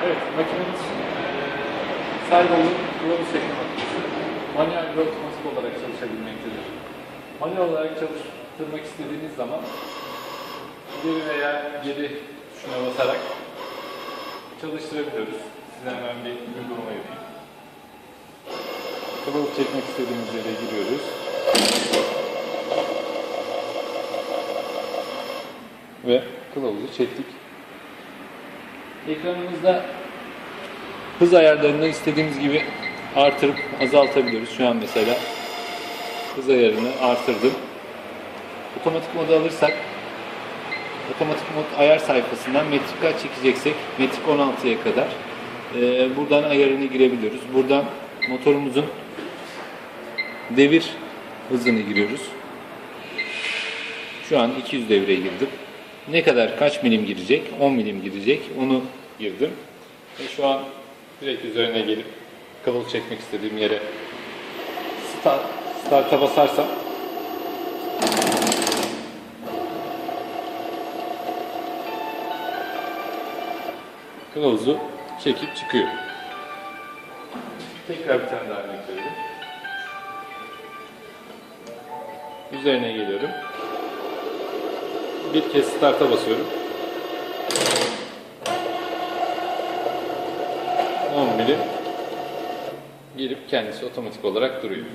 Evet, makinemiz servolu kılavuz çekme makinesi. Manuel ve otomatik olarak çalışabilmektedir. Manuel olarak çalıştırmak istediğiniz zaman ileri veya geri tuşuna basarak çalıştırabiliyoruz. Size hemen bir uygulama yapayım. Kılavuz çekmek istediğimiz yere giriyoruz. Ve kılavuzu çektik. Ekranımızda hız ayarlarını istediğimiz gibi artırıp azaltabiliyoruz. Şu an mesela hız ayarını artırdım. Otomatik modu alırsak otomatik mod ayar sayfasından metrik kaç çekeceksek metrik 16'ya kadar buradan ayarını girebiliyoruz. Buradan motorumuzun devir hızını giriyoruz. Şu an 200 devreye girdim. Ne kadar kaç milim girecek? 10 milim girecek. Onu girdim. Ve şu an direkt üzerine gelip kılavuz çekmek istediğim yere start'a basarsam kılavuzu çekip çıkıyor. Tekrar bir tane daha örnek verelim. Üzerine geliyorum. Bir kez start'a basıyorum. 10 milim girip kendisi otomatik olarak duruyor.